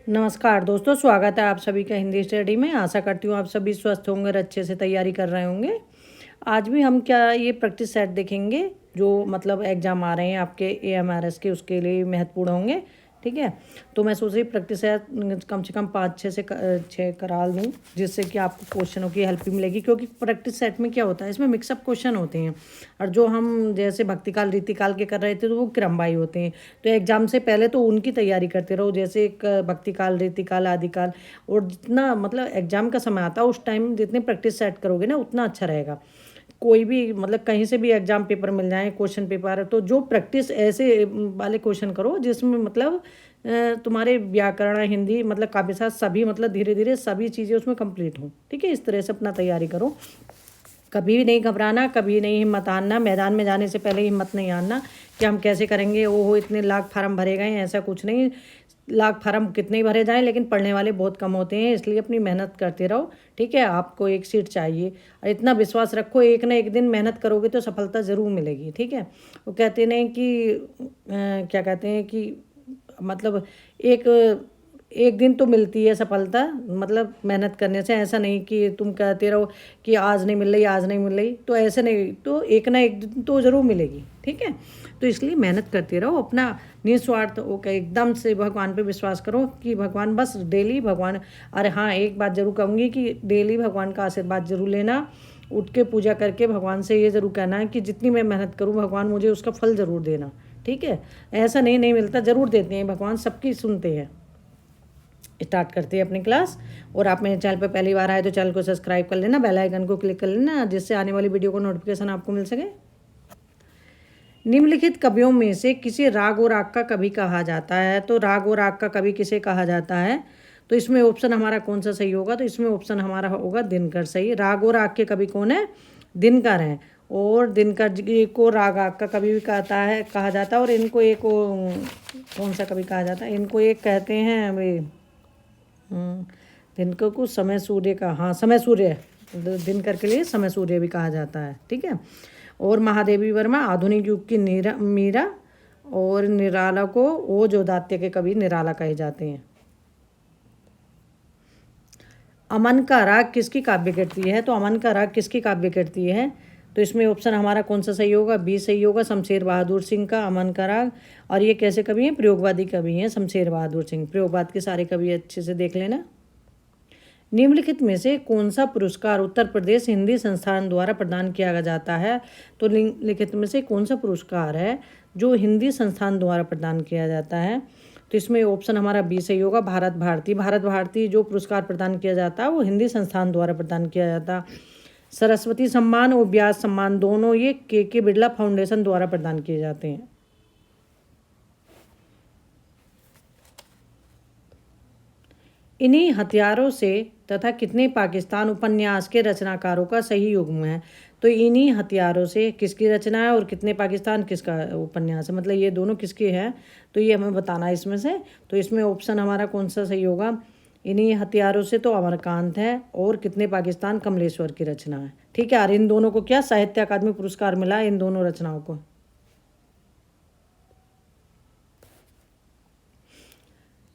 नमस्कार दोस्तों, स्वागत है आप सभी का हिंदी स्टडी में। आशा करती हूँ आप सभी स्वस्थ होंगे और अच्छे से तैयारी कर रहे होंगे। आज भी हम क्या ये प्रैक्टिस सेट देखेंगे जो मतलब एग्ज़ाम आ रहे हैं आपके AMRS के, उसके लिए महत्वपूर्ण होंगे। ठीक है, तो मैं सोच रही प्रैक्टिस सेट कम से कम 5-6 करा लूँ, जिससे कि आपको क्वेश्चनों की हेल्प भी मिलेगी। क्योंकि प्रैक्टिस सेट में क्या होता है, इसमें मिक्सअप क्वेश्चन होते हैं, और जो हम जैसे भक्तिकाल रीतिकाल के कर रहे थे तो वो क्रमवाई होते हैं। तो एग्ज़ाम से पहले तो उनकी तैयारी करते रहो, जैसे एक भक्तिकाल, रीतिकाल, आदिकाल। और जितना मतलब एग्ज़ाम का समय आता है उस टाइम जितनी प्रैक्टिस सेट करोगे ना उतना अच्छा रहेगा। कोई भी मतलब कहीं से भी एग्ज़ाम पेपर मिल जाए, क्वेश्चन पेपर, तो जो प्रैक्टिस ऐसे वाले क्वेश्चन करो जिसमें मतलब तुम्हारे व्याकरण, हिंदी मतलब काफ़ी साथ सभी मतलब धीरे धीरे सभी चीज़ें उसमें कंप्लीट हों। ठीक है, इस तरह से अपना तैयारी करो। कभी भी नहीं घबराना, कभी नहीं हिम्मत हारना। मैदान में जाने से पहले हिम्मत नहीं हारना कि हम कैसे करेंगे, ओहो इतने लाख फार्म भरे गए हैं, ऐसा कुछ नहीं। लाख फार्म कितने ही भरे जाएं, लेकिन पढ़ने वाले बहुत कम होते हैं, इसलिए अपनी मेहनत करते रहो। ठीक है, आपको एक सीट चाहिए और इतना विश्वास रखो, एक ना एक दिन मेहनत करोगे तो सफलता ज़रूर मिलेगी। ठीक है, वो कहते नहीं कि क्या कहते हैं कि मतलब एक एक दिन तो मिलती है सफलता, मतलब मेहनत करने से। ऐसा नहीं कि तुम कहते रहो कि आज नहीं मिल रही, आज नहीं मिल रही, तो ऐसे नहीं, तो एक ना एक दिन तो ज़रूर मिलेगी। ठीक है, तो इसलिए मेहनत करते रहो, अपना निस्वार्थ ओके एकदम से भगवान पे विश्वास करो कि भगवान बस डेली भगवान। अरे हाँ, एक बात ज़रूर कहूँगी कि डेली भगवान का आशीर्वाद ज़रूर लेना। उठ के पूजा करके भगवान से ये ज़रूर कहना है कि जितनी मैं मेहनत करूँ भगवान मुझे उसका फल ज़रूर देना। ठीक है, ऐसा नहीं नहीं मिलता, ज़रूर देते हैं भगवान, सबकी सुनते हैं। स्टार्ट करते हैं अपनी क्लास। और आप मेरे चैनल पर पहली बार आए तो चैनल को सब्सक्राइब कर लेना, बेल आइकन को क्लिक कर लेना, जिससे आने वाली वीडियो को नोटिफिकेशन आपको मिल सके। निम्नलिखित कवियों में से किसी राग और राग का कवि कहा जाता है? तो राग और राग का कवि किसे कहा जाता है? तो इसमें ऑप्शन हमारा कौन सा सही होगा? तो इसमें ऑप्शन हमारा होगा दिनकर सही। राग और राग के कवि कौन है? दिनकर हैं। और दिनकर जी को राग राग का कवि भी कहा जाता है। और इनको एक कौन सा कवि कहा जाता है? इनको एक कहते हैं वे दिनकर को समय सूर्य का, हाँ समय सूर्य, दिनकर के लिए समय सूर्य भी कहा जाता है। ठीक है, और महादेवी वर्मा आधुनिक युग की मीरा, और निराला को ओ जो दात्य के कवि निराला कहे जाते हैं। अमन का राग किसकी काव्य कृति है? तो अमन का राग किसकी काव्य कृति है? तो इसमें ऑप्शन हमारा कौन सा सही होगा? बी सही होगा, शमशेर बहादुर सिंह का अमन का राग। और ये कैसे कवि हैं? प्रयोगवादी कवि हैं शमशेर बहादुर सिंह। प्रयोगवाद के सारे कवि अच्छे से देख लेना। निम्नलिखित में से कौन सा पुरस्कार उत्तर प्रदेश हिंदी संस्थान द्वारा प्रदान किया जाता है? तो निम्नलिखित में से कौन सा पुरस्कार है जो हिंदी संस्थान द्वारा प्रदान किया जाता है? तो इसमें ऑप्शन हमारा बी सही होगा, भारत भारती। भारत भारती जो पुरस्कार प्रदान किया जाता है वो हिंदी संस्थान द्वारा प्रदान किया जाता है। सरस्वती सम्मान और व्यास सम्मान दोनों ये के बिरला फाउंडेशन द्वारा प्रदान किए जाते हैं। इन्हीं हथियारों से तथा कितने पाकिस्तान उपन्यास के रचनाकारों का सही युग्म है? तो इन्हीं हथियारों से किसकी रचना है और कितने पाकिस्तान किसका उपन्यास है, मतलब ये दोनों किसके हैं, तो ये हमें बताना है इसमें से। तो इसमें ऑप्शन हमारा कौन सा सही होगा? इन्हीं हथियारों से तो अमरकांत है, और कितने पाकिस्तान कमलेश्वर की रचना है। ठीक है, और इन दोनों को क्या साहित्य अकादमी पुरस्कार मिला है, इन दोनों रचनाओं को।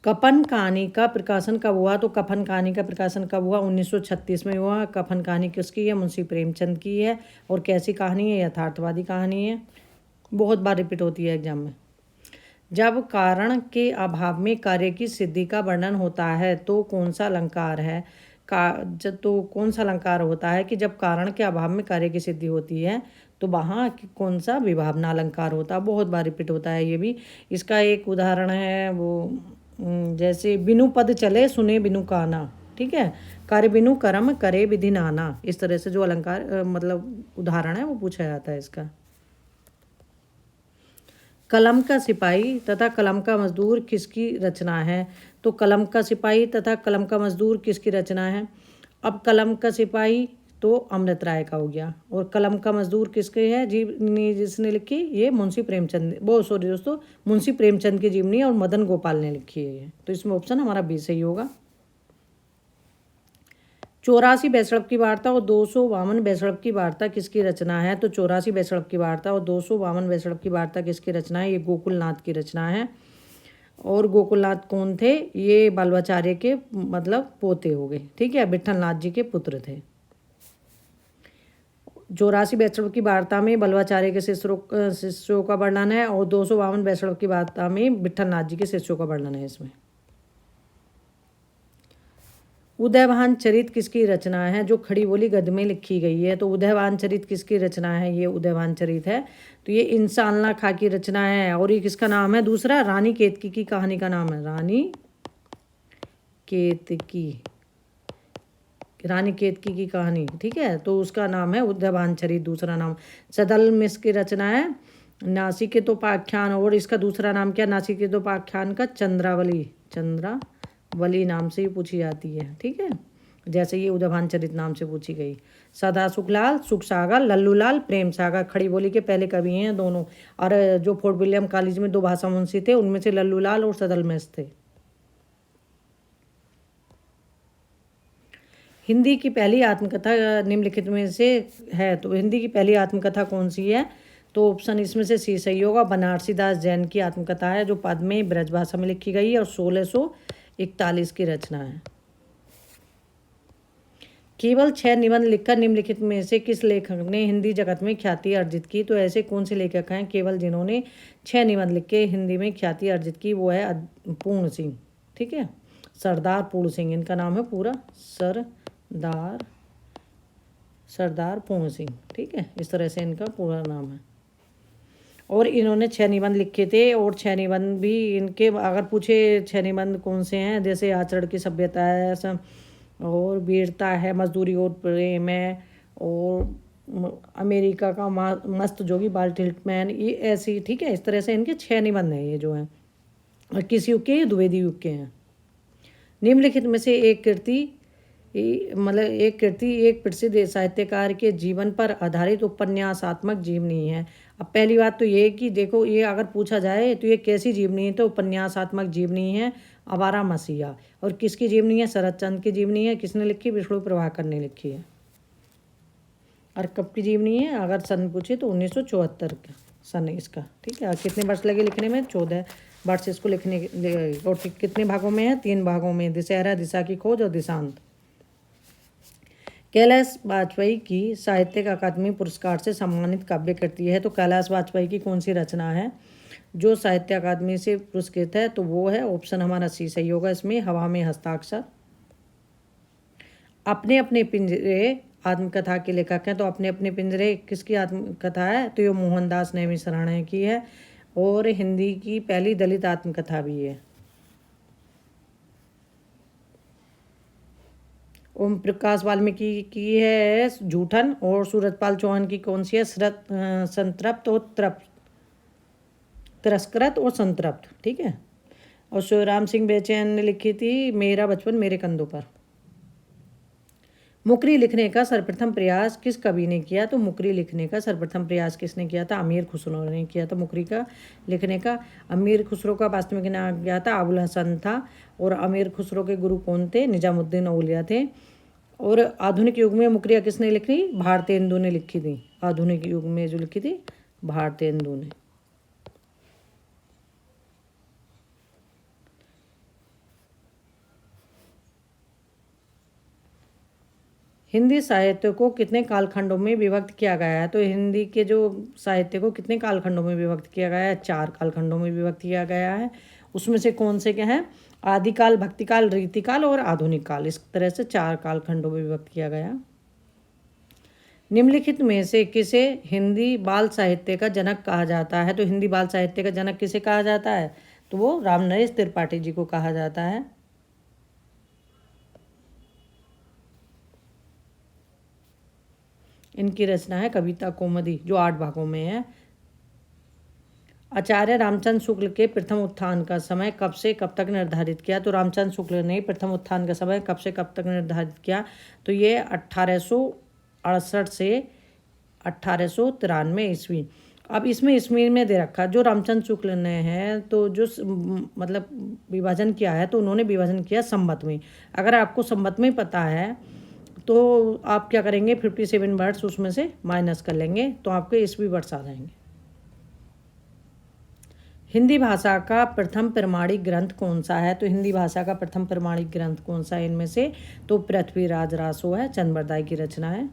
कफन कहानी का प्रकाशन कब हुआ? तो कफन कहानी का प्रकाशन कब हुआ? 1936 में हुआ। कफन कहानी किसकी है? मुंशी प्रेमचंद की है। और कैसी कहानी है? यथार्थवादी कहानी है, बहुत बार रिपीट होती है एग्जाम में। जब कारण के अभाव में कार्य की सिद्धि का वर्णन होता है तो कौन सा अलंकार है? तो कौन सा अलंकार होता है कि जब कारण के अभाव में कार्य की सिद्धि होती है, तो वहाँ कौन सा विभावना अलंकार होता है? बहुत बार रिपीट होता है ये भी। इसका एक उदाहरण है वो जैसे बिनु पद चले सुने बिनु काना। ठीक है, कार्य बिनु कर्म करे विधि नाना। इस तरह से जो अलंकार मतलब उदाहरण है वो पूछा जाता है इसका। कलम का सिपाही तथा कलम का मजदूर किसकी रचना है? तो कलम का सिपाही तथा कलम का मजदूर किसकी रचना है? अब कलम का सिपाही तो अमृत राय का हो गया, और कलम का मजदूर किसके है जीवनी जिसने लिखी? ये मुंशी प्रेमचंद, वो सॉरी दोस्तों, मुंशी प्रेमचंद की जीवनी और मदन गोपाल ने लिखी है ये। तो इसमें ऑप्शन हमारा बी सही होगा। 84 बैसड़प की वार्ता और 252 बैसड़प की वार्ता किसकी रचना है? तो 84 बैसड़प की वार्ता और 252 बैसड़प की वार्ता किसकी रचना है? ये गोकुलनाथ की रचना है। और गोकुलनाथ कौन थे? ये बल्लवाचार्य के मतलब पोते हो गए, ठीक है, विट्ठलनाथ जी के पुत्र थे। 84 वैष्णव की वार्ता में बल्लवाचार्य के शिष्यों का वर्णन है और 252 वैष्णव की वार्ता में विट्ठलनाथ जी के शिष्यों का वर्णन है। इसमें उदयभान चरित किसकी रचना है? जो खड़ी बोली गद्य में लिखी गई है। तो उदयभान चरित किसकी रचना है? ये उदयभान चरित है। तो ये इंसानला खां की रचना है। और ये किसका नाम है? दूसरा रानी केतकी की कहानी का नाम है, रानी केतकी, रानी केतकी की कहानी, ठीक है। तो उसका नाम है उदयभान चरित, दूसरा नाम। सदल मिश्र की रचना है नासिकेतोपाख्यान, और इसका दूसरा नाम क्या? नासिकेतोपाख्यान का चंद्रावली, चंद्रावली नाम से ही पूछी जाती है, ठीक है, जैसे ये उदयभान चरित नाम से पूछी गई। सदा सुखलाल, सुख सागर, लल्लूलाल, प्रेम सागर खड़ी बोली के पहले कवि हैं दोनों। और जो फोर्ट विलियम कॉलेज में 2 भाषा मुंशी थे, उनमें से लल्लूलाल और सदल मिश्र थे। हिंदी की पहली आत्मकथा निम्नलिखित में से है। तो हिंदी की पहली आत्मकथा कौन सी है? तो ऑप्शन इसमें से सी सही होगा। बनारसी दास जैन की आत्मकथा है, जो पद में ब्रजभाषा में लिखी गई है और 1641 की रचना है। केवल 6 निबंध लिखकर निम्नलिखित में से किस लेखक ने हिंदी जगत में ख्याति अर्जित की? तो ऐसे कौन से लेखक हैं केवल जिन्होंने 6 निबंध लिख के हिंदी में ख्याति अर्जित की? वो है पूर्ण सिंह, ठीक है, सरदार पूर्ण सिंह इनका नाम है पूरा, सरदार पूर्ण सिंह, ठीक है, इस तरह से इनका पूरा नाम है। और इन्होंने 6 निबंध लिखे थे। और 6 निबंध भी इनके अगर पूछे 6 निबंध कौन से हैं, जैसे आचरण की सभ्यता है, और वीरता है, मजदूरी और प्रेम है, और अमेरिका का मस्त जोगी वाल्ट व्हिटमैन, ये ऐसी, ठीक है, इस तरह से इनके 6 निबंध हैं ये जो हैं। और किस युग के? द्विवेदी युग के हैं। निम्नलिखित में से एक कृति एक प्रसिद्ध साहित्यकार के जीवन पर आधारित उपन्यासात्मक जीवनी है। अब पहली बात तो ये कि देखो, ये अगर पूछा जाए तो ये कैसी जीवनी है? तो उपन्यासात्मक जीवनी है, आवारा मसीहा। और किसकी जीवनी है? शरद चंद्र की जीवनी है। किसने लिखी? विष्णु प्रभाकर ने लिखी है। और कब की जीवनी है? अगर सन पूछे तो 1974 का सन है इसका, ठीक है। और कितने वर्ष लगे लिखने में? 14 वर्ष इसको लिखने। और कितने भागों में है? 3 भागों में, दशहरा, दिशा की खोज और दिशांत। कैलाश वाजपेयी की साहित्यिक अकादमी पुरस्कार से सम्मानित काव्य कृति है। तो कैलाश वाजपेयी की कौन सी रचना है जो साहित्य अकादमी से पुरस्कृत है? तो वो है ऑप्शन हमारा सी सही होगा इसमें, हवा में हस्ताक्षर। अपने अपने पिंजरे आत्मकथा के लेखक हैं। तो अपने अपने पिंजरे किसकी आत्मकथा है? तो ये मोहनदास नेमी शरण्य की है। और हिंदी की पहली दलित आत्मकथा भी है। ओम प्रकाश वाल्मीकि की है जूठन। और सूरजपाल चौहान की कौन सी है? संतृप्त और तृप्त, तिरस्कृत और संतृप्त, ठीक है। और शिवराम सिंह बेचैन ने लिखी थी मेरा बचपन मेरे कंधों पर। मुकरी लिखने का सर्वप्रथम प्रयास किस कवि ने किया? तो मुकरी लिखने का सर्वप्रथम प्रयास किसने किया था? अमीर खुसरो ने किया था मुकरी का लिखने का। अमीर खुसरो का वास्तविक नाम क्या था? अबुल हसन था। और अमीर खुसरो के गुरु कौन थे? निजामुद्दीन औलिया थे। और आधुनिक युग में मुकरिया किसने लिखी? भारतेंदु ने लिखी थी। आधुनिक युग में जो लिखी थी भारतेंदु ने। हिंदी साहित्य को कितने कालखंडों में विभक्त किया गया है? तो हिंदी के जो साहित्य को कितने कालखंडों में विभक्त किया गया है? 4 कालखंडों में विभक्त किया गया है। उसमें से कौन से क्या हैं? आदिकाल, भक्तिकाल, रीतिकाल और आधुनिक काल, इस तरह से 4 कालखंडों में विभक्त किया गया। निम्नलिखित में से किसे हिंदी बाल साहित्य का जनक कहा जाता है? तो हिंदी बाल साहित्य का जनक किसे कहा जाता है? तो वो रामनरेश त्रिपाठी जी को कहा जाता है। इनकी रचना है कविता कौमुदी, जो 8 भागों में है। आचार्य रामचंद्र शुक्ल के प्रथम उत्थान का समय कब से कब तक निर्धारित किया? तो रामचंद्र शुक्ल ने प्रथम उत्थान का समय कब से कब तक निर्धारित किया? तो ये 1868 से 1893 ईस्वी। अब इसमें ईस्वी में दे रखा जो रामचंद्र शुक्ल ने है, तो जो मतलब विभाजन किया है, तो उन्होंने विभाजन किया संवत में। अगर आपको संवत में पता है तो आप क्या करेंगे? 57 वर्ड्स उसमें से माइनस कर लेंगे, तो आपके ईस्वी वर्ष आ जाएंगे। हिंदी भाषा का प्रथम प्रमाणिक ग्रंथ कौन सा है? तो हिंदी भाषा का प्रथम प्रमाणिक ग्रंथ कौन सा है इनमें से? तो पृथ्वीराज रासो है, चंद्रबरदाई की रचना है।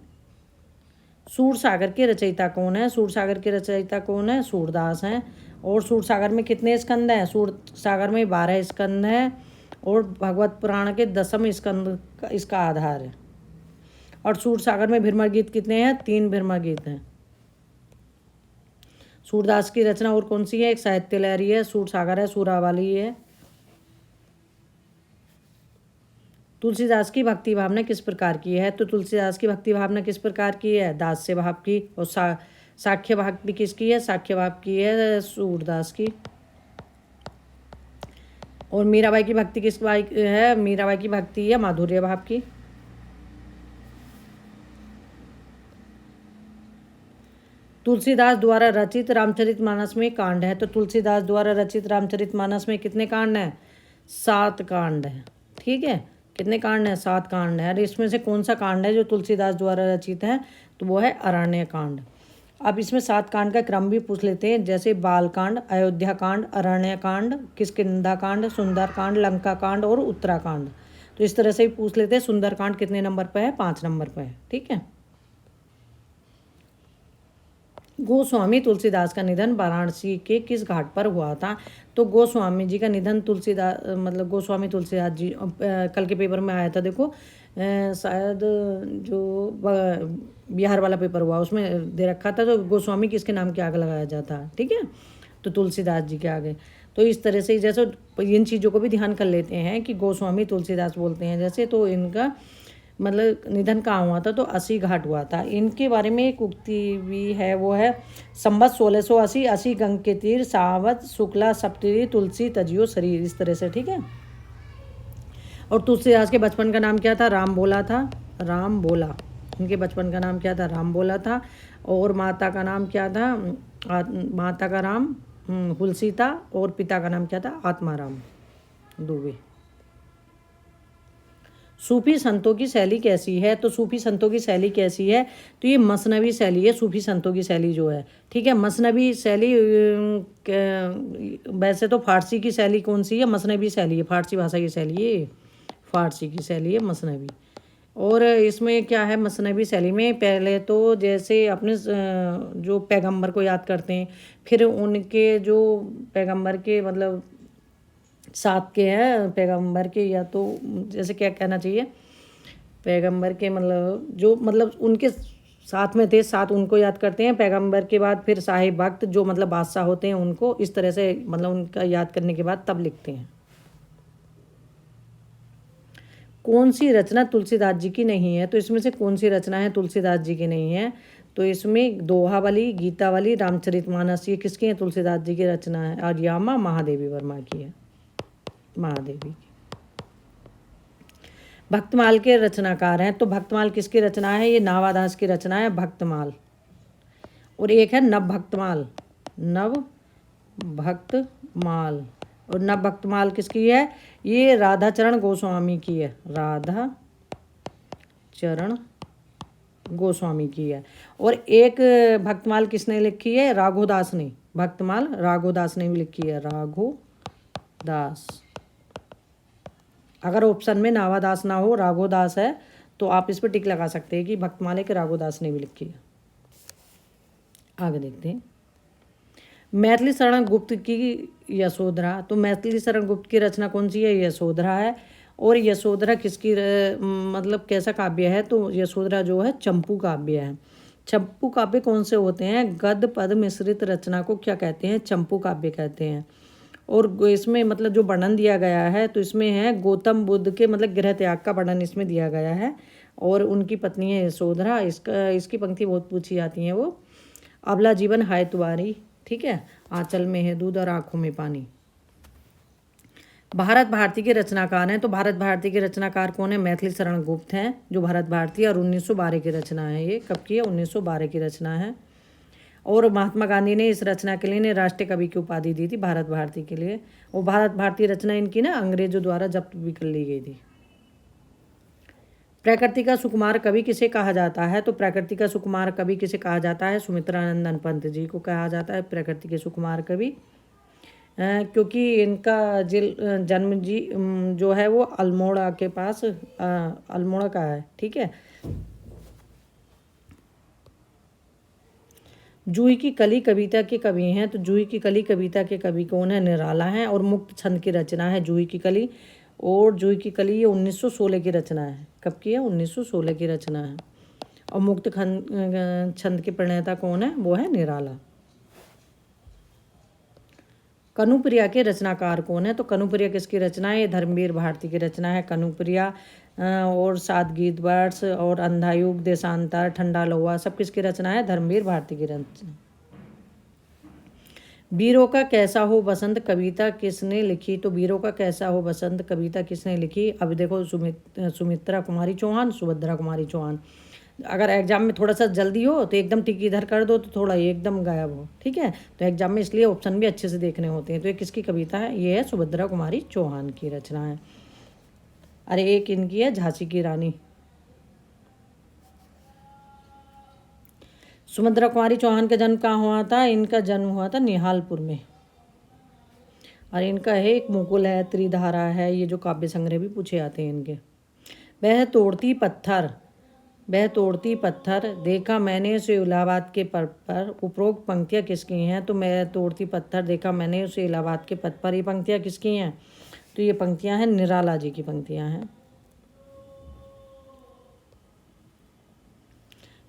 सूरसागर के रचयिता कौन है? सूरसागर के रचयिता कौन है? सूरदास हैं। और सूरसागर में कितने स्कंद हैं? सूरसागर में 12 स्कंद हैं और भगवत पुराण के 10वें स्कंद इसका आधार है। और सूरसागर में भीरमर गीत कितने हैं? 3 भीरमर गीत हैं। सूरदास की रचना और कौन सी है? एक साहित्य लहरी है, सूरसागर है, सूरावली है। तुलसीदास की भक्ति भावना किस प्रकार की है? तो तुलसीदास की भक्ति भावना किस प्रकार की है? दास्य भाव की। और साख्य भाव भी किसकी है? साख्य भाव की है, सूरदास की। और मीराबाई की भक्ति किस भाई है? मीराबाई की भक्ति है माधुर्य भाव की। तुलसीदास द्वारा रचित रामचरितमानस में कांड है? तो तुलसीदास द्वारा रचित रामचरितमानस में कितने कांड हैं? 7 कांड हैं। ठीक है, कितने कांड हैं? 7 कांड है। और इसमें से कौन सा कांड है जो तुलसीदास द्वारा रचित है? तो वो है अरण्य कांड। अब इसमें 7 कांड का क्रम भी पूछ लेते हैं, जैसे बालकांड, अयोध्या कांड, अरण्य कांड, किष्किंधा कांड, सुंदर कांड, लंका कांड और उत्तराकांड। तो इस तरह से ही पूछ लेते हैं। सुंदर कांड कितने नंबर पर है? 5 नंबर पर है। ठीक है। गोस्वामी तुलसीदास का निधन वाराणसी के किस घाट पर हुआ था? तो गोस्वामी जी का निधन तुलसीदास मतलब गोस्वामी तुलसीदास जी कल के पेपर में आया था, देखो शायद जो बिहार वाला पेपर हुआ उसमें दे रखा था, तो गोस्वामी किसके नाम के आगे लगाया जाता। ठीक है, तो तुलसीदास जी के आगे। तो इस तरह से जैसे इन चीज़ों को भी ध्यान कर लेते हैं कि गोस्वामी तुलसीदास बोलते हैं जैसे, तो इनका मतलब निधन कहाँ हुआ था? तो 80 घाट हुआ था। इनके बारे में एक उक्ति भी है, वो है संवत 1680 80 गंग के तीर सावत शुक्ला सप्तरी तुलसी तजियो शरीर। इस तरह से। ठीक है। और तुलसीदास के बचपन का नाम क्या था? राम भोला था। राम भोला। इनके बचपन का नाम क्या था? राम भोला था। और माता का नाम क्या था? माता का नाम हुलसीता और पिता का नाम क्या था? आत्माराम दुबे। सूफी संतों की शैली कैसी है? तो सूफी संतों की शैली कैसी है? तो ये मसनवी शैली है, सूफी संतों की शैली जो है। ठीक है, मसनवी शैली वैसे तो फारसी की शैली कौन सी है? मसनवी शैली है, फारसी भाषा की शैली है, फारसी की शैली है मसनवी। और इसमें क्या है मसनवी शैली में? पहले तो जैसे अपने जो पैगंबर को याद करते हैं, फिर उनके जो पैगंबर के मतलब साथ के हैं पैगंबर के, या तो जैसे क्या कहना चाहिए, पैगंबर के मतलब जो मतलब उनके साथ में थे, साथ उनको याद करते हैं। पैगंबर के बाद फिर साहिब भक्त जो मतलब बादशाह होते हैं उनको, इस तरह से मतलब उनका याद करने के बाद तब लिखते हैं। कौन सी रचना तुलसीदास जी की नहीं है? तो इसमें से कौन सी रचना है तुलसीदास जी की नहीं है? तो इसमें दोहावली, गीतावली, रामचरितमानस, ये किसकी है? तुलसीदास जी की रचना है। और यामा महादेवी वर्मा की है, महादेवी की। भक्तमाल के रचनाकार हैं? तो भक्तमाल किसकी रचना है? ये नावादास की रचना है भक्तमाल। और एक है नव भक्तमाल, नव भक्तमाल। और नव भक्तमाल किसकी है? ये राधा चरण गोस्वामी की है, राधा चरण गोस्वामी की है। और एक भक्तमाल किसने लिखी है? राघोदास ने। भक्तमाल राघोदास ने भी लिखी है, राघोदास। अगर ऑप्शन में नावादास ना हो, राघोदास है, तो आप इस पर टिक लगा सकते हैं कि भक्तमाल के राघोदास ने भी लिखी है। आगे देखते हैं। मैथिली शरण गुप्त की यशोधरा। तो मैथिली शरण गुप्त की रचना कौन सी है? यशोधरा है। और यशोधरा किसकी मतलब कैसा काव्य है? तो यशोधरा जो है चंपू काव्य है। चंपू काव्य कौन से होते हैं? गद्य पद मिश्रित रचना को क्या कहते हैं? चंपू काव्य कहते हैं। और इसमें मतलब जो वर्णन दिया गया है, तो इसमें है गौतम बुद्ध के मतलब गृह त्याग का वर्णन इसमें दिया गया है। और उनकी पत्नी है यशोधरा। इसकी पंक्ति बहुत पूछी जाती है, वो अबला जीवन हाय तुम्हारी। ठीक है, आंचल में है दूध और आंखों में पानी। भारत भारती के रचनाकार हैं? तो भारत भारती के रचनाकार कौन है? मैथिली शरण गुप्त हैं, जो भारत भारती, और 1912 की रचना है। ये कब की है? 1912 की रचना है। और महात्मा गांधी ने इस रचना के लिए राष्ट्रीय कवि की उपाधि दी थी भारत भारती के लिए। और भारत भारती रचना इनकी ना अंग्रेजों द्वारा जब्त भी कर ली गई थी। प्रकृति का सुकुमार कवि किसे कहा जाता है? तो प्रकृति का सुकुमार कवि किसे कहा जाता है? सुमित्रानंदन पंत जी को कहा जाता है प्रकृति के सुकुमार कवि। क्योंकि इनका जन्म जो है वो अल्मोड़ा के पास अल्मोड़ा का है। ठीक है। जूही की कली कविता के कवि हैं, तो जूही की कली कविता के कवि कौन है? निराला हैं। और मुक्त छंद की रचना है जूही की कली। और जूही की कली ये 1916 की रचना है। कब की है? 1916 की रचना है। और मुक्त छंद के प्रणेता कौन है? वो है निराला। कनुप्रिया के रचनाकार कौन है? तो कनुप्रिया किसकी रचना है? ये धर्मवीर भारती की रचना है। कनुप्रिया और सात गीत वर्ष और अंधायुग, देशांतर, ठंडा लौआ सब किसकी रचना है? धर्मवीर भारती की रचना। वीरों का कैसा हो बसंत कविता किसने लिखी? तो वीरों का कैसा हो बसंत कविता किसने लिखी? अब देखो, सुमित्रा कुमारी चौहान, सुभद्रा कुमारी चौहान। अगर एग्जाम में थोड़ा सा जल्दी हो तो एकदम टिक इधर कर दो, तो थोड़ा एकदम गायब हो। ठीक है। तो एग्जाम में इसलिए ऑप्शन भी अच्छे से देखने होते हैं। तो ये किसकी कविता है? ये है सुभद्रा कुमारी चौहान की रचना है। अरे एक इनकी है झांसी की रानी। सुभद्रा कुमारी चौहान का जन्म कहाँ हुआ था? इनका जन्म हुआ था निहालपुर में। और इनका है एक मुकुल है, त्रिधारा है, ये जो काव्य संग्रह भी पूछे आते हैं इनके। वह तोड़ती पत्थर, वह तोड़ती पत्थर देखा मैंने उसे इलाहाबाद के पथ पर। उपरोक्त पंक्तियाँ किसकी हैं? तो मैं तोड़ती पत्थर देखा मैंने उसे इलाहाबाद के पथ पर, ये पंक्तियाँ किसकी हैं? तो ये पंक्तियाँ हैं निराला जी की पंक्तियाँ हैं।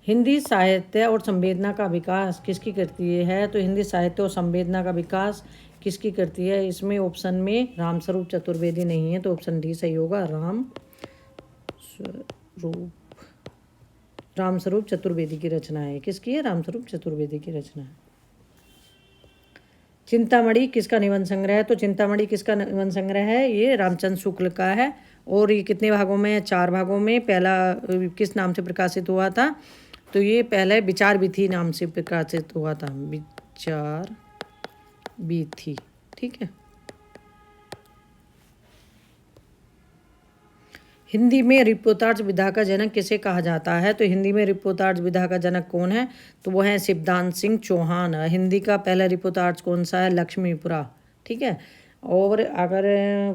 हिंदी साहित्य और संवेदना का विकास किसकी करती है? तो हिंदी साहित्य और संवेदना का विकास किसकी करती है? इसमें ऑप्शन में रामस्वरूप चतुर्वेदी नहीं है, तो ऑप्शन डी सही होगा। रामस्वरूप चतुर्वेदी की रचना है। किसकी है? रामस्वरूप चतुर्वेदी की रचना है। चिंतामणि किसका निबंध संग्रह है? तो चिंतामणि किसका निबंध संग्रह है? ये रामचंद्र शुक्ल का है। और ये कितने भागों में है? 4 भागों में। पहला किस नाम से प्रकाशित हुआ था? तो ये पहले विचार विथि नाम से प्रकाशित हुआ था। विचार विथि। ठीक है। हिंदी में रिपोर्तार्थ विधा का जनक किसे कहा जाता है? तो हिंदी में रिपोर्तार्थ विधा का जनक कौन है? तो वो है शिवदान सिंह चौहान। हिंदी का पहला रिपोर्तार्थ कौन सा है? लक्ष्मीपुरा। ठीक है। और अगर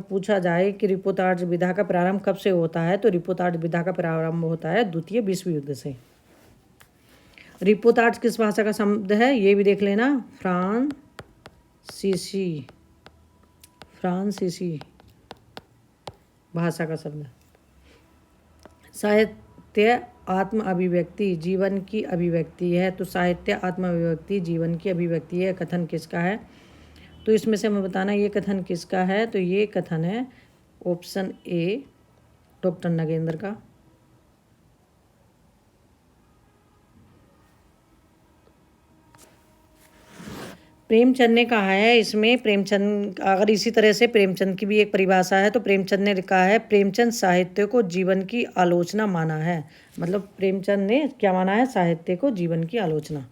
पूछा जाए कि रिपोर्तार्थ विधा का प्रारंभ कब से होता है, तो रिपोर्तार्थ विधा का प्रारंभ होता है द्वितीय विश्व युद्ध से। रिपोर्तार्थ किस भाषा का शब्द है? ये भी देख लेना। फ्रांसीसी भाषा का शब्द। साहित्य आत्म अभिव्यक्ति जीवन की अभिव्यक्ति है। तो साहित्य आत्म अभिव्यक्ति जीवन की अभिव्यक्ति है। कथन किसका है? तो इसमें से हमें बताना ये कथन किसका है। तो ये कथन है ऑप्शन ए डॉक्टर नगेंद्र का। प्रेमचंद ने कहा है इसमें, प्रेमचंद अगर इसी तरह से प्रेमचंद की भी एक परिभाषा है, तो प्रेमचंद ने लिखा है प्रेमचंद साहित्य को जीवन की आलोचना माना है। मतलब प्रेमचंद ने क्या माना है? साहित्य को जीवन की आलोचना।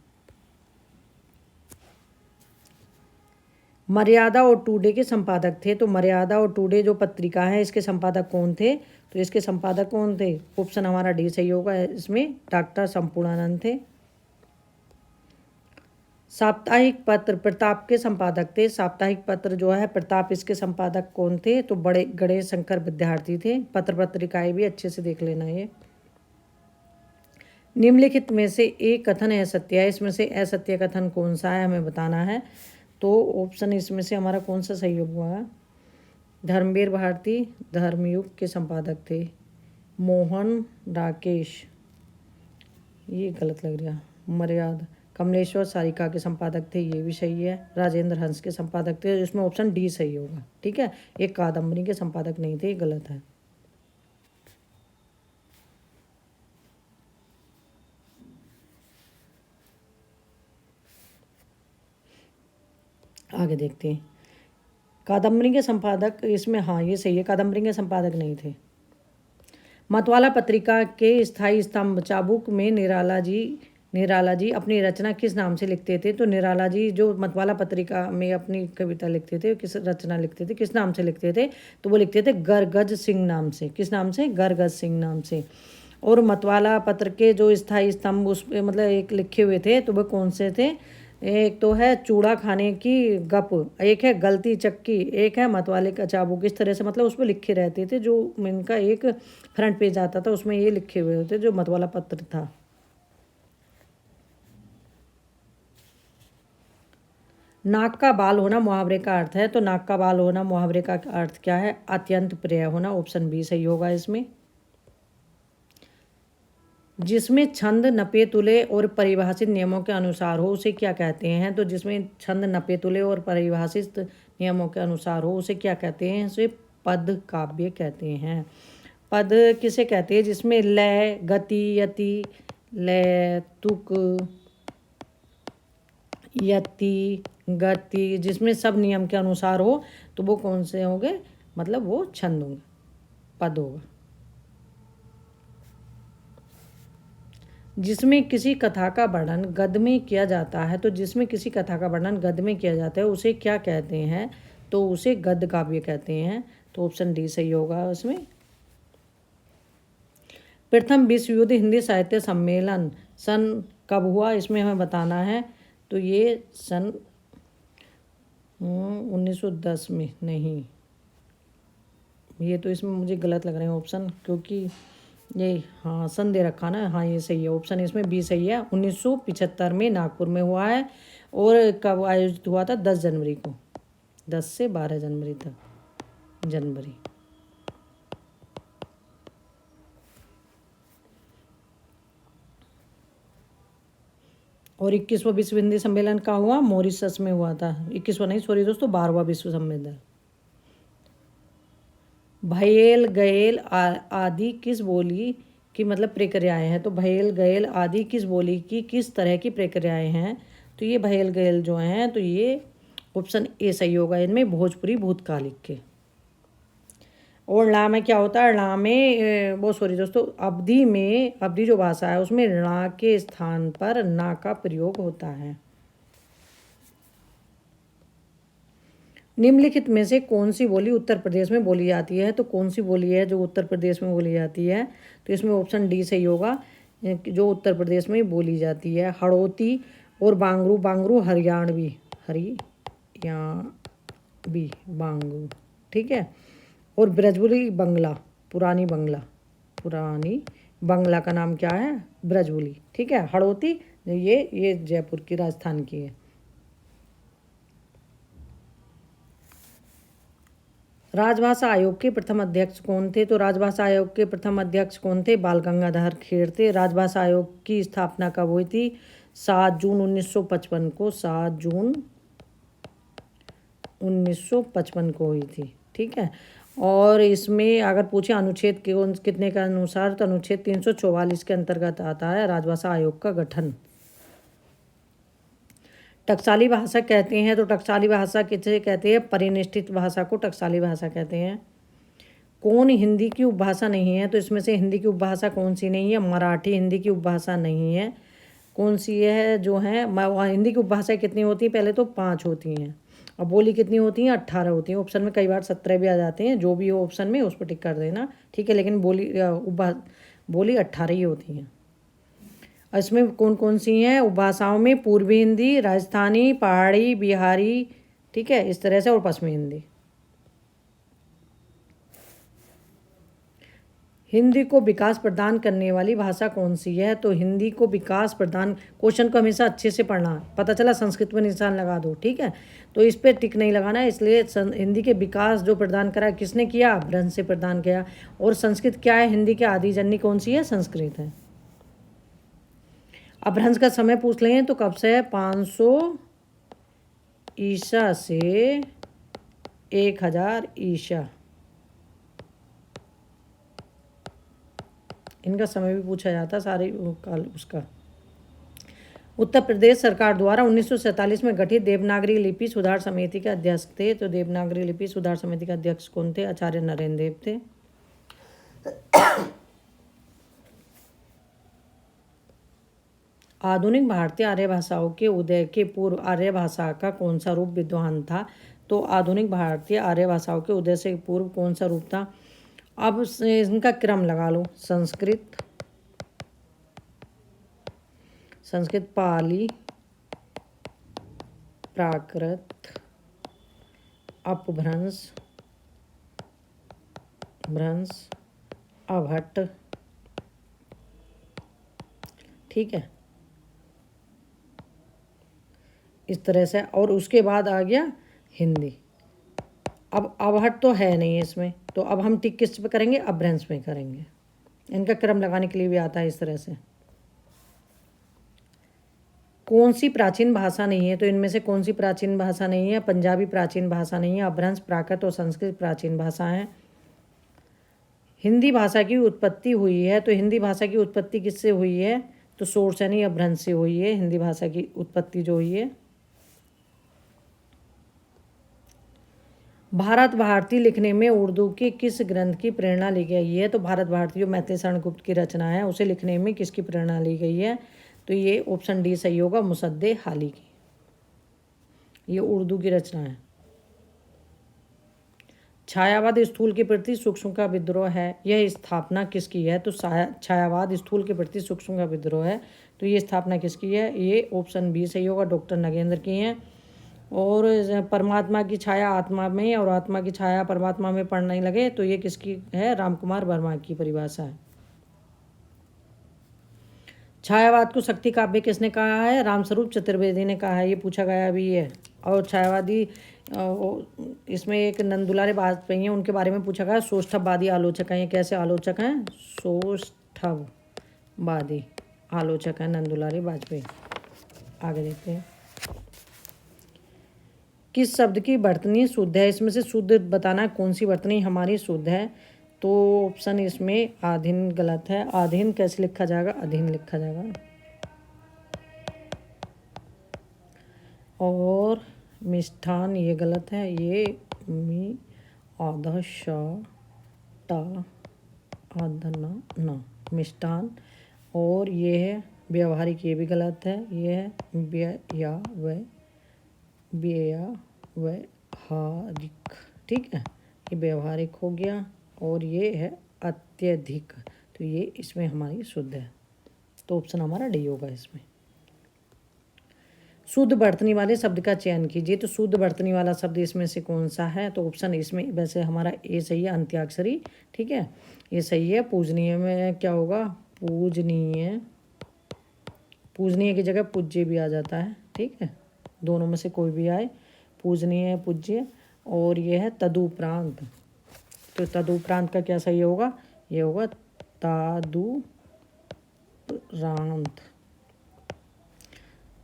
मर्यादा और टुडे के संपादक थे। तो मर्यादा और टुडे जो पत्रिका है इसके संपादक कौन थे? तो इसके संपादक कौन थे? ऑप्शन हमारा डी सही होगा। इसमें डॉक्टर संपूर्णानंद थे। साप्ताहिक पत्र प्रताप के संपादक थे। साप्ताहिक पत्र जो है प्रताप, इसके संपादक कौन थे? तो बड़े गणेश शंकर विद्यार्थी थे। पत्र पत्रिकाएं भी अच्छे से देख लेना। ये निम्नलिखित में से एक कथन असत्य है। इसमें से असत्य कथन कौन सा है हमें बताना है। तो ऑप्शन इसमें से हमारा कौन सा सही होगा? धर्मवीर भारती धर्मयुग के संपादक थे। मोहन राकेश, ये गलत लग रहा। मर्यादा कमलेश्वर सारिका के संपादक थे, ये भी सही है। राजेंद्र हंस के संपादक थे, इसमें ऑप्शन डी सही होगा। ठीक है। एक कादम्बरी के संपादक नहीं थे, ये गलत है। आगे देखते हैं। कादम्बरी के संपादक इसमें, हाँ ये सही है, कादम्बरी के संपादक नहीं थे। मतवाला पत्रिका के स्थायी स्तंभ चाबुक में निराला जी अपनी रचना किस नाम से लिखते थे? तो निराला जी जो मतवाला पत्रिका में अपनी कविता लिखते थे, किस रचना लिखते थे, किस नाम से लिखते थे? तो वो लिखते थे गरगज सिंह नाम से। किस नाम से? गरगज सिंह नाम से। और मतवाला पत्र के जो स्थायी स्तंभ उस मतलब एक लिखे हुए थे, तो वह कौन से थे? एक तो है चूड़ा खाने की गप, एक है गलती चक्की, एक है मतवाले का चाबुक। इस तरह से मतलब उसमें लिखे रहते थे, जो इनका एक फ्रंट पेज आता था उसमें ये लिखे हुए होते जो मतवाला पत्र था। नाक का बाल होना मुहावरे का अर्थ है, तो नाक का बाल होना मुहावरे का अर्थ क्या है? अत्यंत प्रिय होना। ऑप्शन बी सही होगा इसमें। जिसमें छंद नपे तुले और परिभाषित नियमों के अनुसार हो उसे क्या कहते हैं? तो जिसमें छंद नपे तुले और परिभाषित नियमों के अनुसार हो उसे क्या कहते हैं? उसे पद काव्य कहते हैं। पद किसे कहते हैं? जिसमें लय, गति, यति, लय, तुक, यति, गति, जिसमें सब नियम के अनुसार हो तो वो कौन से होंगे? मतलब वो छंद होंगे, पद होगा। जिसमें किसी कथा का वर्णन गद्य में किया जाता है, तो जिसमें किसी कथा का वर्णन गद्य में किया जाता है उसे क्या कहते हैं? तो उसे गद्य काव्य कहते हैं। तो ऑप्शन डी सही होगा उसमें। प्रथम विश्व युद्ध हिंदी साहित्य सम्मेलन सन कब हुआ? इसमें हमें बताना है। तो ये सन 1910 में नहीं, ये तो इसमें मुझे गलत लग रहे हैं ऑप्शन, क्योंकि ये हाँ सन दे रखा ना। हाँ ये सही है, ऑप्शन इसमें बी सही है। 1975 में नागपुर में हुआ है। और कब आयोजित हुआ था? 10 जनवरी को, 10 से 12 जनवरी तक, जनवरी। और 21वां विश्व हिंदी सम्मेलन का हुआ? मॉरिशस में हुआ था। 21वां नहीं, सॉरी दोस्तों, 12वां विश्व सम्मेलन। भयेल गयेल आदि किस बोली की मतलब प्रक्रियाएं हैं? तो भयेल गयेल आदि किस बोली की किस तरह की प्रक्रियाएं हैं? तो ये भयेल गयेल जो हैं, तो ये ऑप्शन ए सही होगा इनमें, भोजपुरी भूतकालिक के। और ला में क्या होता है? ला में वो सॉरी दोस्तों, अवधि में, अवधि जो भाषा है उसमें ला के स्थान पर ना का प्रयोग होता है। निम्नलिखित में से कौन सी बोली उत्तर प्रदेश में बोली जाती है? तो कौन सी बोली है जो उत्तर प्रदेश में बोली जाती है? तो इसमें ऑप्शन डी सही होगा, जो उत्तर प्रदेश में बोली जाती है। हड़ौती और बांगरू, बांगरू हरियाणवी, हरियाणवी बांगरू, ठीक है। और ब्रजबुली बंगला, पुरानी बंगला, पुरानी बंगला का नाम क्या है? ब्रजबुली, ठीक है। हड़ौती ये जयपुर की, राजस्थान की है। राजभाषा आयोग के प्रथम अध्यक्ष कौन थे? तो राजभाषा आयोग के प्रथम अध्यक्ष कौन थे? बाल गंगाधर खेर थे। राजभाषा आयोग की स्थापना कब हुई थी? 7 जून 1955 को, 7 जून 1955 को हुई थी, ठीक है। और इसमें अगर पूछे अनुच्छेद के कितने के अनुसार, तो अनुच्छेद 344 के अंतर्गत आता है राजभाषा आयोग का गठन। टकसाली भाषा कहते हैं, तो टकसाली भाषा किसे कहते हैं? परिनिष्ठित भाषा को टकसाली भाषा कहते हैं। कौन हिंदी की उपभाषा नहीं है? तो इसमें से हिंदी की उपभाषा कौन सी नहीं है? मराठी हिंदी की उपभाषा नहीं है। कौन सी है जो है? हिंदी की उपभाषाएं कितनी होती हैं? पहले तो 5 होती हैं, और बोली कितनी होती हैं? 18 होती हैं। ऑप्शन में कई बार 17 भी आ जाते हैं, जो भी हो ऑप्शन में उस पर टिक कर देना, ठीक है। लेकिन बोली 18 ही होती हैं। इसमें कौन कौन सी हैं उपभाषाओं में? पूर्वी हिंदी, राजस्थानी, पहाड़ी, बिहारी, ठीक है, इस तरह से, और पश्चिमी हिंदी। हिंदी को विकास प्रदान करने वाली भाषा कौन सी है? तो हिंदी को विकास प्रदान, क्वेश्चन को हमेशा अच्छे से पढ़ना। पता चला संस्कृत में निशान लगा दो, ठीक है, तो इस पर टिक नहीं लगाना। इसलिए हिंदी के विकास जो प्रदान करा किसने किया? अपभ्रंश से प्रदान किया। और संस्कृत क्या है? हिंदी के आदि जननी कौन सी है? संस्कृत है। अपभ्रंश का समय पूछ लें तो कब से है? 500 ईसा से 1000 ईसा, इनका समय भी पूछा जाता सारे काल उसका। उत्तर प्रदेश सरकार द्वारा 1947 में गठित देवनागरी लिपि सुधार समिति के अध्यक्ष थे। तो देवनागरी लिपि सुधार समिति के अध्यक्ष कौन थे? आचार्य नरेंद्र देव थे। आधुनिक भारतीय आर्य भाषाओं के उदय के पूर्व आर्य भाषा का कौन सा रूप विद्यमान था? तो आधुनिक भारतीय आर्य भाषाओं के उदय से पूर्व कौन सा रूप था? अब इनका क्रम लगा लो। संस्कृत, पाली, प्राकृत, अपभ्रंश, भ्रंश, अभट्ट। ठीक है, इस तरह से। और उसके बाद आ गया हिंदी। अब अभट्ट तो है नहीं इसमें, तो अब हम टिक किस पे करेंगे? अपभ्रंश में करेंगे। इनका क्रम लगाने के लिए भी आता है इस तरह से। कौन सी प्राचीन भाषा नहीं है? तो इनमें से कौन सी प्राचीन भाषा नहीं है? पंजाबी प्राचीन भाषा नहीं है, अपभ्रंश, प्राकृत और संस्कृत प्राचीन भाषा है। हिंदी भाषा की उत्पत्ति हुई है, तो हिंदी भाषा की उत्पत्ति किससे हुई है? तो सोर्स यानी अपभ्रंश से हुई है हिंदी भाषा की उत्पत्ति जो हुई है। भारत भारती लिखने में उर्दू के किस ग्रंथ की प्रेरणा ली गई है? तो भारत भारती जो मैथिली शरण गुप्त की रचना है, उसे लिखने में किसकी प्रेरणा ली गई है? तो ये ऑप्शन डी सही होगा, मुसद्दे हाली की। ये उर्दू की रचना है। छायावाद स्थूल के प्रति सूक्ष्म का विद्रोह है, यह स्थापना किसकी है? तो छायावाद स्थूल के प्रति सूक्ष्म का विद्रोह है, तो ये स्थापना किसकी है? ये ऑप्शन बी सही होगा, डॉक्टर नगेंद्र की है। और परमात्मा की छाया आत्मा में और आत्मा की छाया परमात्मा में पड़ने लगे, तो ये किसकी है? रामकुमार वर्मा की परिभाषा है। छायावाद को शक्ति काव्य किसने कहा है? रामस्वरूप चतुर्वेदी ने कहा है, ये पूछा गया भी है। और छायावादी इसमें एक नंदुलारे वाजपेयी हैं, उनके बारे में पूछा गया। सौष्ठववादी आलोचक हैं, ये कैसे आलोचक हैं? सौष्ठववादी आलोचक हैं नंदुलारे वाजपेयी। आगे देखते हैं। किस शब्द की वर्तनी शुद्ध है? इसमें से शुद्ध बताना, कौन सी वर्तनी हमारी शुद्ध है? तो ऑप्शन इसमें आधीन गलत है। आधीन कैसे लिखा जाएगा? अधीन लिखा जाएगा। और मिष्ठान ये गलत है, ये मी आधा शा टा आधना न मिष्ठान। और ये है व्यवहारिक, ये भी गलत है, ये है व्यवहारिक। ठीक है, ये व्यवहारिक हो गया। और ये है अत्यधिक, तो ये इसमें हमारी शुद्ध है, तो ऑप्शन हमारा डी होगा इसमें। शुद्ध वर्तनी वाले शब्द का चयन कीजिए, तो शुद्ध वर्तनी वाला शब्द इसमें से कौन सा है? तो ऑप्शन इसमें वैसे हमारा ए सही है, अंत्याक्षरी। ठीक है, ये सही है। पूजनीय में क्या होगा? पूजनीय, पूजनीय की जगह पूज्य भी आ जाता है। ठीक है, दोनों में से कोई भी आए, पूजनीय पूज्य। और ये है तदुपरांत, तो तदुपरांत का क्या सही होगा? ये होगा तदुपरांत।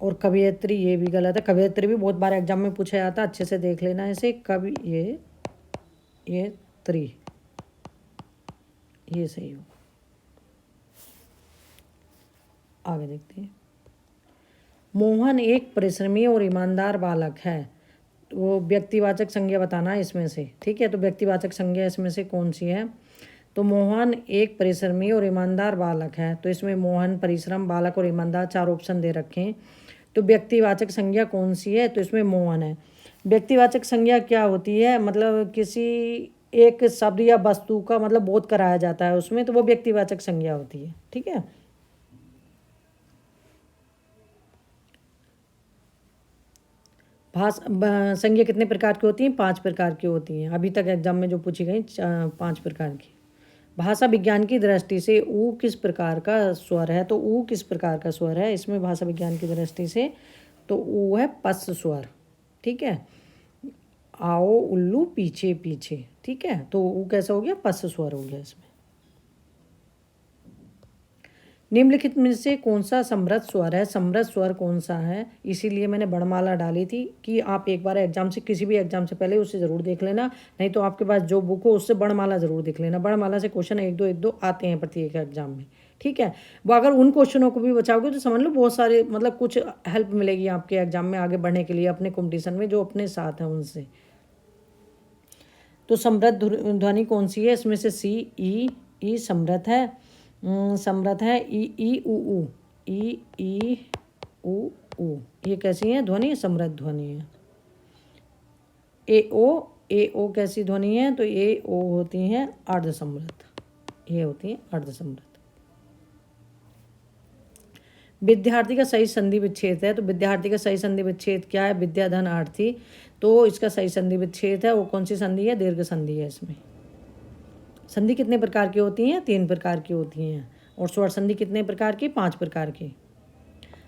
और कवियत्री ये भी गलत है, कवियत्री भी बहुत बार एग्जाम में पूछा जाता है, अच्छे से देख लेना इसे। कवि ये त्री, ये सही होगा। आगे देखते हैं। मोहन एक परिश्रमी और ईमानदार बालक है, तो व्यक्तिवाचक संज्ञा बताना है इसमें से। ठीक है, तो व्यक्तिवाचक संज्ञा इसमें से कौन सी है? तो मोहन एक परिश्रमी और ईमानदार बालक है, तो इसमें मोहन, परिश्रम, बालक और ईमानदार 4 ऑप्शन दे रखे हैं। तो व्यक्तिवाचक संज्ञा कौन सी है? तो इसमें मोहन है। व्यक्तिवाचक संज्ञा क्या होती है? मतलब किसी एक शब्द या वस्तु का मतलब बोध कराया जाता है उसमें, तो वो व्यक्तिवाचक संज्ञा होती है। ठीक है, संज्ञा कितने प्रकार की होती हैं? 5 प्रकार की होती हैं, अभी तक एग्जाम में जो पूछी गई 5 प्रकार की। भाषा विज्ञान की दृष्टि से ऊ किस प्रकार का स्वर है? तो ऊ किस प्रकार का स्वर है इसमें भाषा विज्ञान की दृष्टि से? तो ऊ है पस स्वर। ठीक है, आओ उल्लू पीछे पीछे। ठीक है, तो ऊ कैसा हो गया? पस स्वर हो गया इसमें। निम्नलिखित में से कौन सा समृद्ध स्वर है? समृद्ध स्वर कौन सा है? इसीलिए मैंने वर्णमाला डाली थी कि आप एक बार एग्जाम से, किसी भी एग्जाम से पहले उसे ज़रूर देख लेना, नहीं तो आपके पास जो बुक हो उससे वर्णमाला ज़रूर देख लेना। वर्णमाला से क्वेश्चन 1-2 आते हैं प्रत्येक एग्जाम में। ठीक है, वो अगर उन क्वेश्चनों को भी बचाओगे तो समझ लो बहुत सारे मतलब कुछ हेल्प मिलेगी आपके एग्जाम में आगे बढ़ने के लिए, अपने कॉम्पिटिशन में जो अपने साथ हैं उनसे। तो समृद्ध ध्वनि कौन सी है? इसमें से सी ई समृद्ध है। समृद्ध है ई ई ऊ ऊ, ये कैसी है ध्वनि? समृद्ध ध्वनि है। ए ओ कैसी ध्वनि है? तो ए ओ होती हैं अर्ध समृद्ध, ये होती हैं अर्ध समृद्ध। विद्यार्थी का सही संधि विच्छेद है, तो विद्यार्थी का सही संधि विच्छेद क्या है? विद्या धन आर्थी। तो इसका सही संधि विच्छेद है वो कौन सी संधि है? दीर्घ संधि है। इसमें संधि कितने प्रकार की होती हैं? 3 प्रकार की होती हैं। और स्वर संधि कितने प्रकार की? 5 प्रकार की।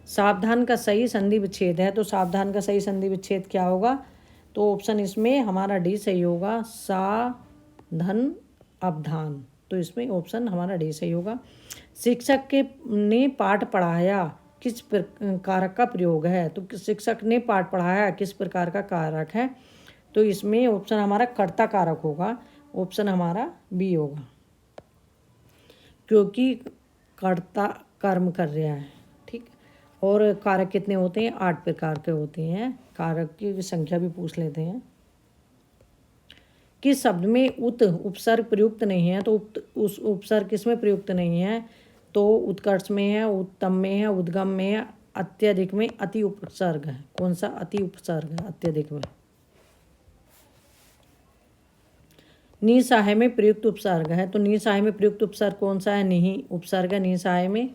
सावधान का सही संधि विच्छेद है, तो सावधान का सही संधि विच्छेद क्या होगा? तो ऑप्शन इसमें हमारा डी सही होगा, सा धन अवधान। तो इसमें ऑप्शन हमारा डी सही होगा। शिक्षक के ने पाठ पढ़ाया किस कारक का प्रयोग है? तो शिक्षक ने पाठ पढ़ाया किस प्रकार का कारक है? तो इसमें ऑप्शन हमारा कर्ता कारक होगा, ऑप्शन हमारा बी होगा, क्योंकि कर्ता कर्म कर रहा है। ठीक। और कारक कितने होते हैं? 8 प्रकार के होते हैं। कारक की संख्या भी पूछ लेते हैं। किस शब्द में उत उपसर्ग प्रयुक्त नहीं है? तो उस उपसर्ग किसमें प्रयुक्त नहीं है? तो उत्कर्ष में है, उत्तम में है, उद्गम में है, अत्यधिक में अति उपसर्ग है। कौन सा अति उपसर्ग है? अत्यधिक में। निसहाय में प्रयुक्त उपसर्ग है, तो निसहाय में प्रयुक्त उपसर्ग कौन सा है? निहि उपसर्ग है निसहाय में।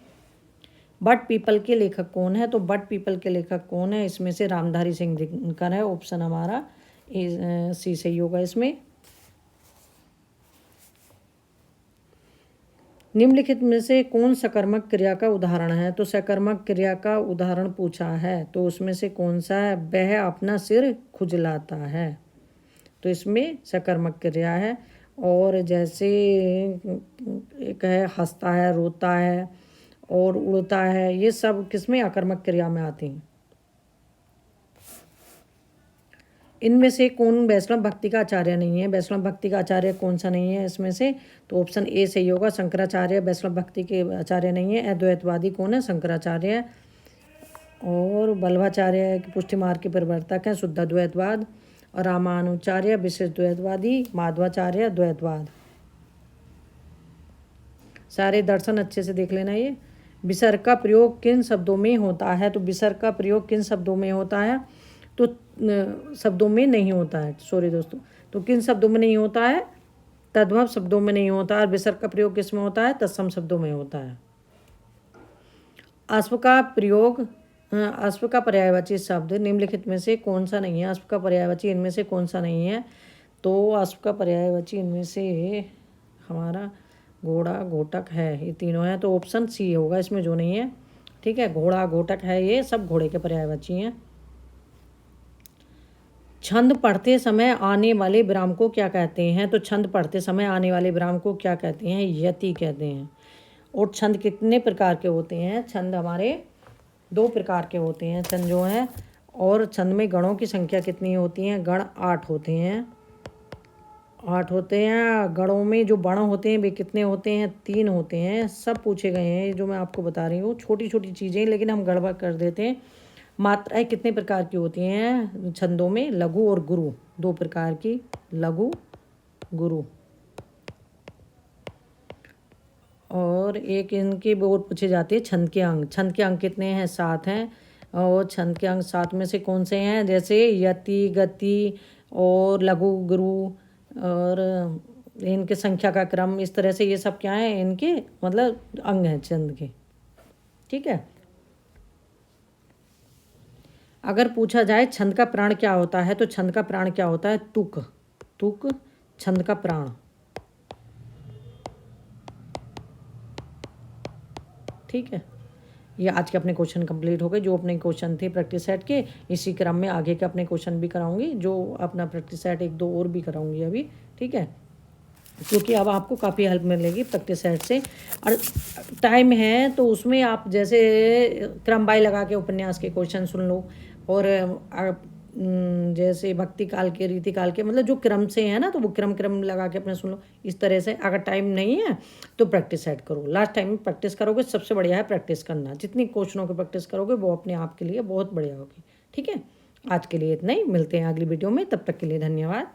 बट पीपल के लेखक कौन है? तो बट पीपल के लेखक कौन है? इसमें से रामधारी सिंह दिनकर है, ऑप्शन हमारा सी सही होगा। इसमें निम्नलिखित में से कौन सकर्मक क्रिया का उदाहरण है? तो सकर्मक क्रिया का उदाहरण पूछा है, तो उसमें से कौन सा है? वह अपना सिर खुजलाता है। तो इसमें सकर्मक क्रिया है। और जैसे एक है हंसता है, रोता है और उड़ता है, ये सब किसमें? अकर्मक क्रिया में आती हैं। इनमें से कौन वैष्णव भक्ति का आचार्य नहीं है? वैष्णव भक्ति का आचार्य कौन सा नहीं है इसमें से? तो ऑप्शन ए सही होगा, शंकराचार्य वैष्णव भक्ति के आचार्य नहीं है। अद्वैतवादी कौन है? शंकराचार्य। और वल्लभाचार्य की पुष्टि मार्ग के प्रवर्तक हैं, शुद्ध अद्वैतवाद। और रामानुचार्य विशिष्ट द्वैतवादी, माधवाचार्य द्वैतवाद। सारे दर्शन अच्छे से देख लेना। ये विसर्ग का प्रयोग किन शब्दों में होता है? तो विसर्ग का प्रयोग किन शब्दों में होता है? तो शब्दों में नहीं होता है, सॉरी दोस्तों। तो किन शब्दों में नहीं होता है? तद्भव शब्दों में नहीं होता है। विसर्ग का प्रयोग किस में होता है? तत्सम शब्दों में होता है। अश्व का प्रयोग, अश्व का पर्यायवाची शब्द निम्नलिखित में से कौन सा नहीं है? अश्व का पर्यायवाची इनमें से कौन सा नहीं है? तो अश्व का पर्यायवाची इनमें से हमारा घोड़ा घोटक है, ये तीनों हैं। तो ऑप्शन सी होगा इसमें, जो नहीं है। ठीक है, घोड़ा घोटक है, ये सब घोड़े के पर्यायवाची हैं। छंद पढ़ते समय आने वाले विराम को क्या कहते हैं? तो छंद पढ़ते समय आने वाले विराम को क्या कहते हैं? यति कहते हैं। और छंद कितने प्रकार के होते हैं? छंद हमारे 2 प्रकार के होते हैं छंद जो हैं। और छंद में गणों की संख्या कितनी होती हैं? गण 8 होते हैं। 8 होते हैं। गणों में जो वर्ण होते हैं वे कितने होते हैं? 3 होते हैं। सब पूछे गए हैं, ये जो मैं आपको बता रही हूँ छोटी छोटी चीज़ें, लेकिन हम गड़बड़ कर देते हैं। मात्राएं कितने प्रकार की होती हैं छंदों में? लघु और गुरु, 2 प्रकार की, लघु गुरु। और एक इनके और पूछे जाते हैं छंद के अंग। छंद के अंग कितने हैं? 7 हैं। और छंद के अंग 7 में से कौन से हैं? जैसे यति, गति और लघु गुरु, और इनके संख्या का क्रम, इस तरह से ये सब क्या है? इनके मतलब अंग हैं छंद के। ठीक है। अगर पूछा जाए छंद का प्राण क्या होता है, तो छंद का प्राण क्या होता है? तुक। तुक छंद का प्राण। ठीक है, ये आज के अपने क्वेश्चन कंप्लीट हो गए। जो अपने क्वेश्चन थे प्रैक्टिस सेट के, इसी क्रम में आगे के अपने क्वेश्चन भी कराऊंगी, जो अपना प्रैक्टिस सेट 1-2 और भी कराऊंगी अभी। ठीक है, क्योंकि अब आपको काफ़ी हेल्प मिलेगी प्रैक्टिस सेट से। और टाइम है तो उसमें आप जैसे क्रम बाई लगा के उपन्यास के क्वेश्चन सुन लो। और जैसे भक्ति काल के, रीति काल के, मतलब जो क्रम से है ना, तो वो क्रम लगा के अपने सुन लो। इस तरह से अगर टाइम नहीं है तो प्रैक्टिस सेट करो। लास्ट टाइम में प्रैक्टिस करोगे, सबसे बढ़िया है प्रैक्टिस करना। जितनी क्वेश्चनों की प्रैक्टिस करोगे वो अपने आप के लिए बहुत बढ़िया होगी। ठीक है, आज के लिए इतना ही। मिलते हैं अगली वीडियो में, तब तक के लिए धन्यवाद।